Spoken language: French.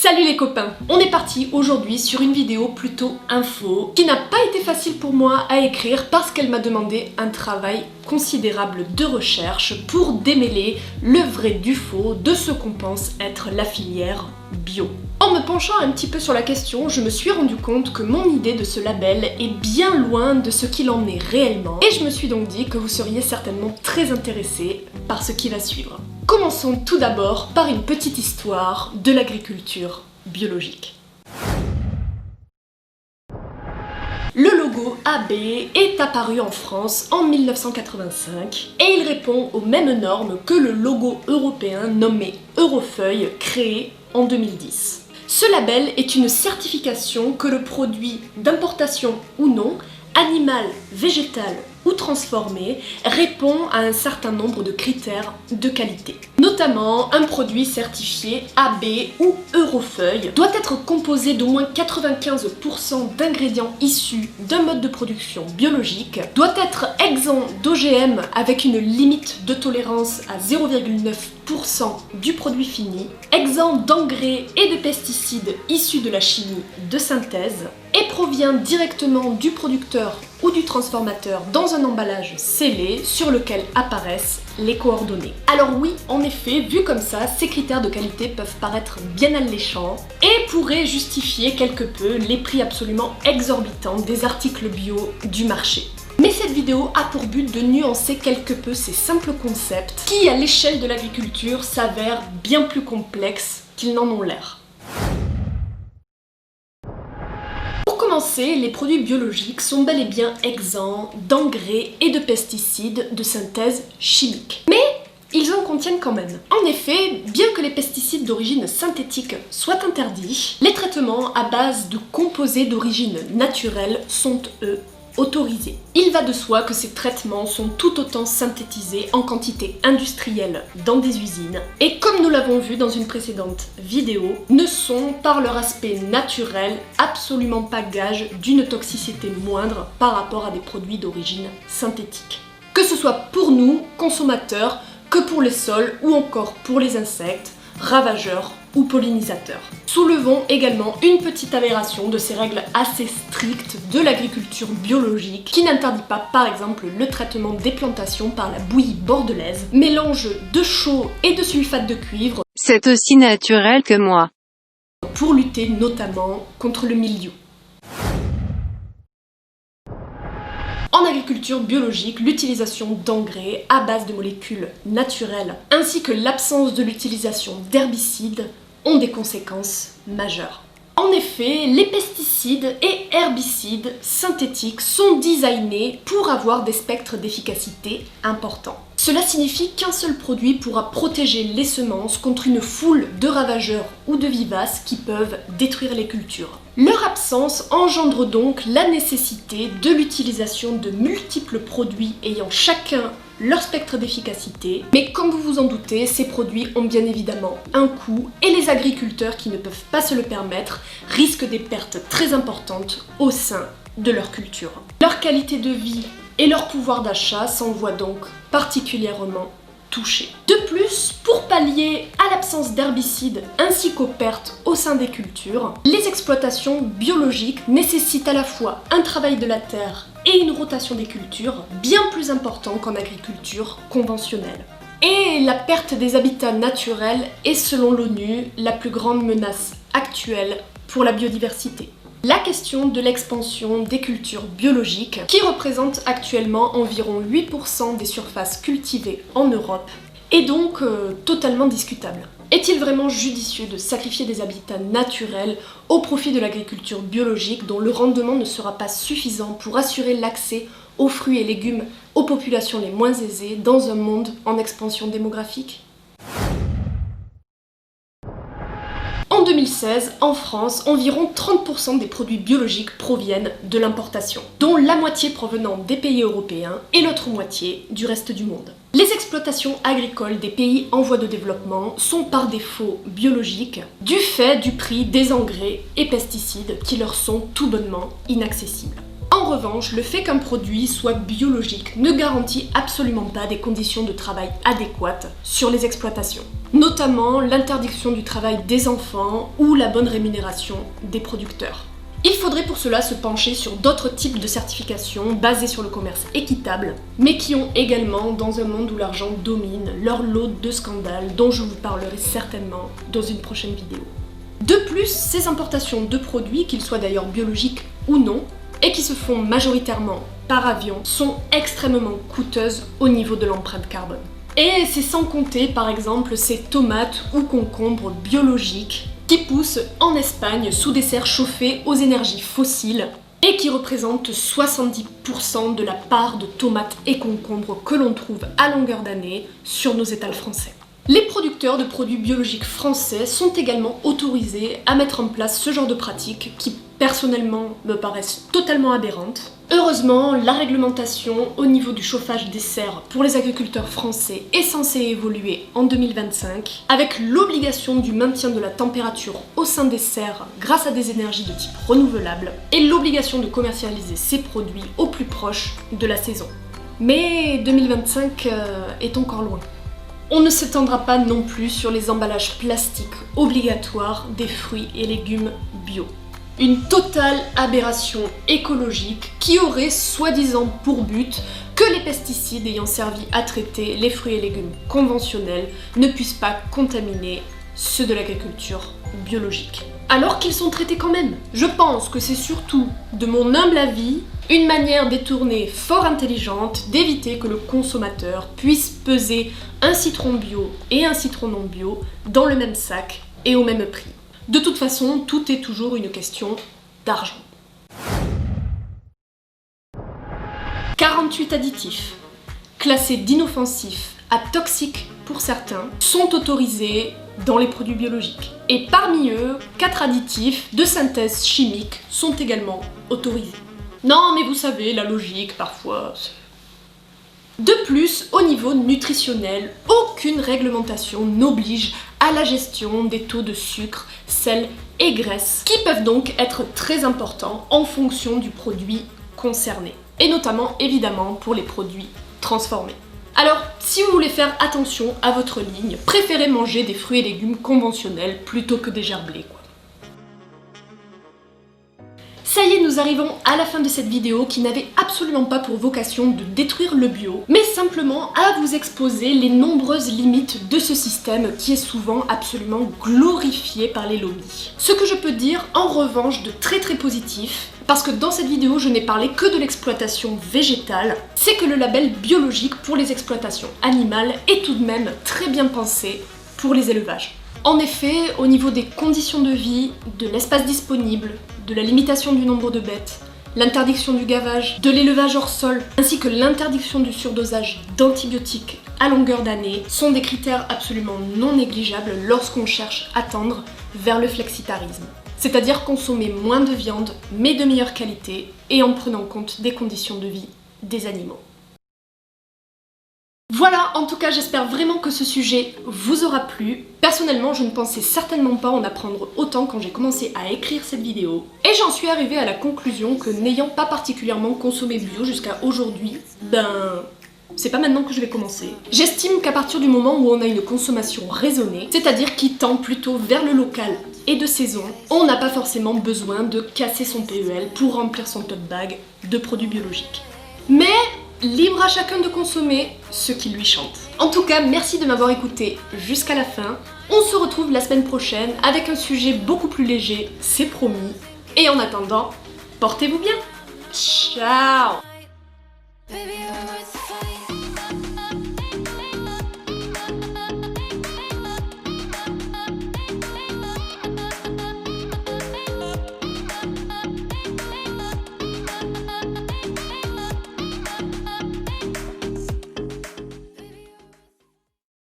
Salut les copains! On est parti aujourd'hui sur une vidéo plutôt info qui n'a pas été facile pour moi à écrire parce qu'elle m'a demandé un travail considérable de recherche pour démêler le vrai du faux de ce qu'on pense être la filière bio. En me penchant un petit peu sur la question, je me suis rendu compte que mon idée de ce label est bien loin de ce qu'il en est réellement et je me suis donc dit que vous seriez certainement très intéressés par ce qui va suivre. Commençons tout d'abord par une petite histoire de l'agriculture biologique. Le logo AB est apparu en France en 1985 et il répond aux mêmes normes que le logo européen nommé Eurofeuille créé en 2010. Ce label est une certification que le produit d'importation ou non, animal, végétal ou transformé, répond à un certain nombre de critères de qualité. Notamment, un produit certifié AB ou Eurofeuille doit être composé d'au moins 95% d'ingrédients issus d'un mode de production biologique, doit être exempt d'OGM avec une limite de tolérance à 0,9% du produit fini, exempt d'engrais et de pesticides issus de la chimie de synthèse, et provient directement du producteur ou du transformateur dans un emballage scellé sur lequel apparaissent les coordonnées. Alors oui, en effet, vu comme ça, ces critères de qualité peuvent paraître bien alléchants et pourraient justifier quelque peu les prix absolument exorbitants des articles bio du marché. Mais cette vidéo a pour but de nuancer quelque peu ces simples concepts qui, à l'échelle de l'agriculture, s'avèrent bien plus complexes qu'ils n'en ont l'air. Les produits biologiques sont bel et bien exempts d'engrais et de pesticides de synthèse chimique. Mais ils en contiennent quand même. En effet, bien que les pesticides d'origine synthétique soient interdits, les traitements à base de composés d'origine naturelle sont, eux, autorisés. Il va de soi que ces traitements sont tout autant synthétisés en quantité industrielle dans des usines et comme nous l'avons vu dans une précédente vidéo, ne sont par leur aspect naturel absolument pas gage d'une toxicité moindre par rapport à des produits d'origine synthétique. Que ce soit pour nous, consommateurs, que pour les sols ou encore pour les insectes, ravageurs ou pollinisateurs. Soulevons également une petite aberration de ces règles assez strictes de l'agriculture biologique qui n'interdit pas par exemple le traitement des plantations par la bouillie bordelaise, mélange de chaux et de sulfate de cuivre. C'est aussi naturel que moi. Pour lutter notamment contre le mildiou. En agriculture biologique, l'utilisation d'engrais à base de molécules naturelles ainsi que l'absence de l'utilisation d'herbicides ont des conséquences majeures. En effet, les pesticides et herbicides synthétiques sont designés pour avoir des spectres d'efficacité importants. Cela signifie qu'un seul produit pourra protéger les semences contre une foule de ravageurs ou de vivaces qui peuvent détruire les cultures. Leur absence engendre donc la nécessité de l'utilisation de multiples produits ayant chacun leur spectre d'efficacité, mais comme vous vous en doutez, ces produits ont bien évidemment un coût et les agriculteurs qui ne peuvent pas se le permettre risquent des pertes très importantes au sein de leur culture. Leur qualité de vie et leur pouvoir d'achat s'en voient donc particulièrement touchés. De plus, pour pallier à l'absence d'herbicides ainsi qu'aux pertes au sein des cultures, les exploitations biologiques nécessitent à la fois un travail de la terre et une rotation des cultures bien plus important qu'en agriculture conventionnelle. Et la perte des habitats naturels est selon l'ONU la plus grande menace actuelle pour la biodiversité. La question de l'expansion des cultures biologiques, qui représente actuellement environ 8% des surfaces cultivées en Europe, est donc totalement discutable. Est-il vraiment judicieux de sacrifier des habitats naturels au profit de l'agriculture biologique dont le rendement ne sera pas suffisant pour assurer l'accès aux fruits et légumes aux populations les moins aisées dans un monde en expansion démographique ? En 2016, en France, environ 30% des produits biologiques proviennent de l'importation, dont la moitié provenant des pays européens et l'autre moitié du reste du monde. Les exploitations agricoles des pays en voie de développement sont par défaut biologiques du fait du prix des engrais et pesticides qui leur sont tout bonnement inaccessibles. En En revanche, le fait qu'un produit soit biologique ne garantit absolument pas des conditions de travail adéquates sur les exploitations, notamment l'interdiction du travail des enfants ou la bonne rémunération des producteurs. Il faudrait pour cela se pencher sur d'autres types de certifications basées sur le commerce équitable, mais qui ont également, dans un monde où l'argent domine, leur lot de scandales dont je vous parlerai certainement dans une prochaine vidéo. De plus, ces importations de produits, qu'ils soient d'ailleurs biologiques ou non, et qui se font majoritairement par avion, sont extrêmement coûteuses au niveau de l'empreinte carbone. Et c'est sans compter par exemple ces tomates ou concombres biologiques qui poussent en Espagne sous des serres chauffées aux énergies fossiles et qui représentent 70% de la part de tomates et concombres que l'on trouve à longueur d'année sur nos étals français. Les producteurs de produits biologiques français sont également autorisés à mettre en place ce genre de pratiques qui personnellement me paraissent totalement aberrantes. Heureusement, la réglementation au niveau du chauffage des serres pour les agriculteurs français est censée évoluer en 2025, avec l'obligation du maintien de la température au sein des serres grâce à des énergies de type renouvelable, et l'obligation de commercialiser ces produits au plus proche de la saison. Mais 2025 est encore loin. On ne s'étendra pas non plus sur les emballages plastiques obligatoires des fruits et légumes bio. Une totale aberration écologique qui aurait soi-disant pour but que les pesticides ayant servi à traiter les fruits et légumes conventionnels ne puissent pas contaminer ceux de l'agriculture biologique. Alors qu'ils sont traités quand même. Je pense que c'est surtout, de mon humble avis, une manière détournée fort intelligente d'éviter que le consommateur puisse peser un citron bio et un citron non bio dans le même sac et au même prix. De toute façon, tout est toujours une question d'argent. 48 additifs, classés d'inoffensifs à toxiques pour certains, sont autorisés dans les produits biologiques. Et parmi eux, 4 additifs de synthèse chimique sont également autorisés. Non, mais vous savez, la logique, parfois... De plus, au niveau nutritionnel, aucune réglementation n'oblige à la gestion des taux de sucre, sel et graisse, qui peuvent donc être très importants en fonction du produit concerné, et notamment évidemment pour les produits transformés. Alors, si vous voulez faire attention à votre ligne, préférez manger des fruits et légumes conventionnels plutôt que des gerblés, quoi. Ça y est, nous arrivons à la fin de cette vidéo qui n'avait absolument pas pour vocation de détruire le bio, mais simplement à vous exposer les nombreuses limites de ce système qui est souvent absolument glorifié par les lobbies. Ce que je peux dire en revanche de très positif, parce que dans cette vidéo je n'ai parlé que de l'exploitation végétale, c'est que le label biologique pour les exploitations animales est tout de même très bien pensé pour les élevages. En effet, au niveau des conditions de vie, de l'espace disponible, de la limitation du nombre de bêtes, l'interdiction du gavage, de l'élevage hors sol, ainsi que l'interdiction du surdosage d'antibiotiques à longueur d'année, sont des critères absolument non négligeables lorsqu'on cherche à tendre vers le flexitarisme. C'est-à-dire consommer moins de viande, mais de meilleure qualité, et en prenant compte des conditions de vie des animaux. Voilà, en tout cas j'espère vraiment que ce sujet vous aura plu. Personnellement je ne pensais certainement pas en apprendre autant quand j'ai commencé à écrire cette vidéo. Et j'en suis arrivée à la conclusion que n'ayant pas particulièrement consommé bio jusqu'à aujourd'hui, c'est pas maintenant que je vais commencer. J'estime qu'à partir du moment où on a une consommation raisonnée, c'est-à-dire qui tend plutôt vers le local et de saison, on n'a pas forcément besoin de casser son PEL pour remplir son tote bag de produits biologiques. Mais libre à chacun de consommer ce qui lui chante. En tout cas, merci de m'avoir écouté jusqu'à la fin. On se retrouve la semaine prochaine avec un sujet beaucoup plus léger, c'est promis. Et en attendant, portez-vous bien. Ciao!